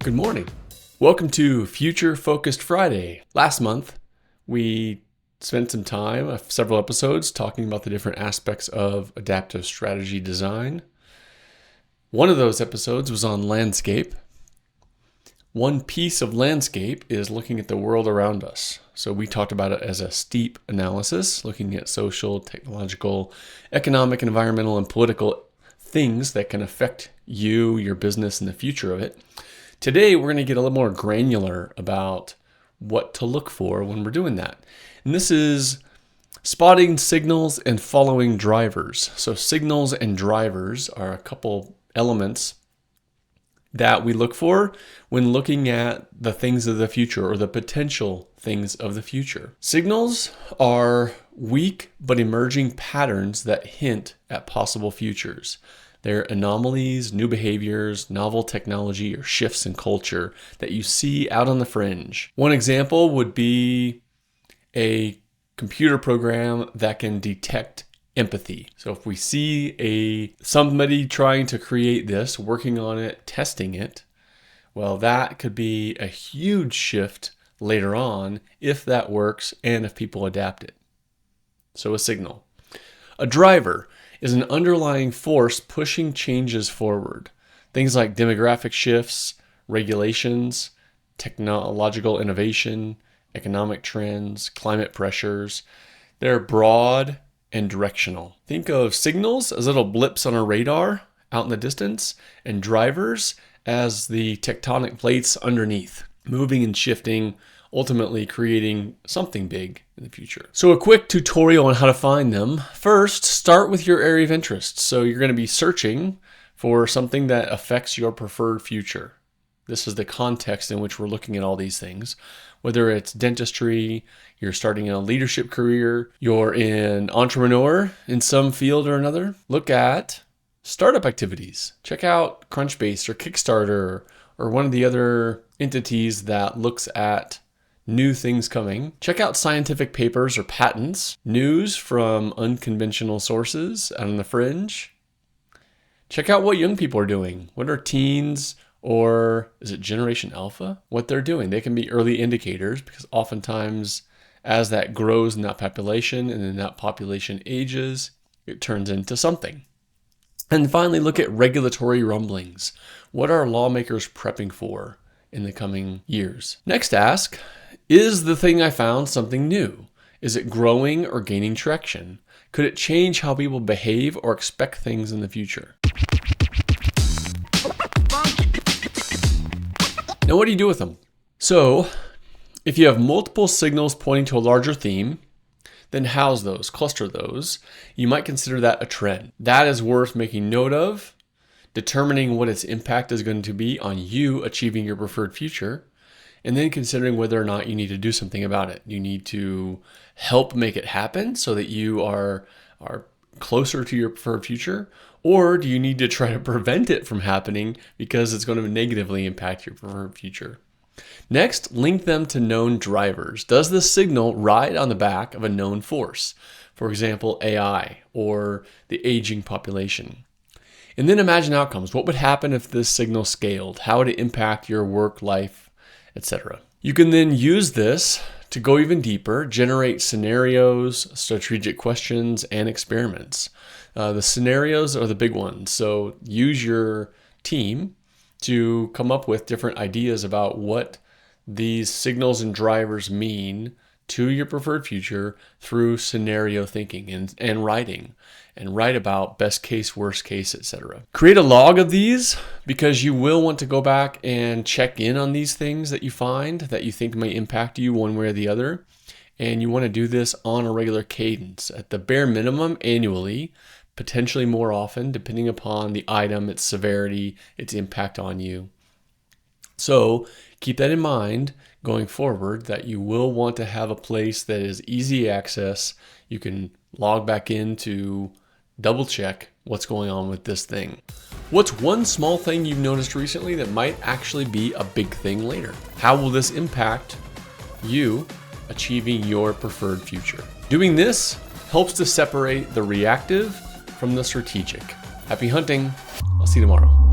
Good morning. Welcome to Future Focused Friday. Last month, we spent some time, several episodes, talking about the different aspects of adaptive strategy design. One of those episodes was on landscape. One piece of landscape is looking at the world around us. So we talked about it as a steep analysis, looking at social, technological, economic, environmental, and political things that can affect you, your business, and the future of it. Today, we're going to get a little more granular about what to look for when we're doing that. And this is spotting signals and following drivers. So signals and drivers are a couple elements that we look for when looking at the things of the future or the potential things of the future. Signals are weak but emerging patterns that hint at possible futures. They're anomalies, new behaviors, novel technology, or shifts in culture that you see out on the fringe. One example would be a computer program that can detect empathy. So if we see somebody trying to create this, working on it, testing it, well, that could be a huge shift later on if that works and if people adapt it. So a signal. A driver is an underlying force pushing changes forward. Things like demographic shifts, regulations, technological innovation, economic trends, climate pressures. They're broad and directional. Think of signals as little blips on a radar out in the distance, and drivers as the tectonic plates underneath, moving and shifting, ultimately creating something big in the future. So a quick tutorial on how to find them. First, start with your area of interest. So you're going to be searching for something that affects your preferred future. This is the context in which we're looking at all these things. Whether it's dentistry, you're starting a leadership career, you're an entrepreneur in some field or another, look at startup activities. Check out Crunchbase or Kickstarter or one of the other entities that looks at new things coming. Check out scientific papers or patents, news from unconventional sources out on the fringe. Check out what young people are doing. What are teens or is it Generation Alpha? What they're doing. They can be early indicators because oftentimes as that grows in that population and then that population ages, it turns into something. And finally, look at regulatory rumblings. What are lawmakers prepping for in the coming years? Next, ask, is the thing I found something new? Is it growing or gaining traction? Could it change how people behave or expect things in the future? Now, what do you do with them? So, if you have multiple signals pointing to a larger theme, then house those, cluster those. You might consider that a trend. That is worth making note of, determining what its impact is going to be on you achieving your preferred future, and then considering whether or not you need to do something about it. You need to help make it happen so that you are closer to your preferred future, or do you need to try to prevent it from happening because it's going to negatively impact your preferred future? Next, link them to known drivers. Does the signal ride on the back of a known force? For example, AI or the aging population. And then imagine outcomes. What would happen if this signal scaled? How would it impact your work, life, etc.? You can then use this to go even deeper, generate scenarios, strategic questions, and experiments. The scenarios are the big ones. So use your team to come up with different ideas about what these signals and drivers mean to your preferred future through scenario thinking and writing, and write about best case, worst case, etc. Create a log of these because you will want to go back and check in on these things that you find that you think may impact you one way or the other. And you want to do this on a regular cadence, at the bare minimum annually, potentially more often, depending upon the item, its severity, its impact on you. So keep that in mind going forward, that you will want to have a place that is easy access. You can log back in to double check what's going on with this thing. What's one small thing you've noticed recently that might actually be a big thing later? How will this impact you achieving your preferred future? Doing this helps to separate the reactive from the strategic. Happy hunting. I'll see you tomorrow.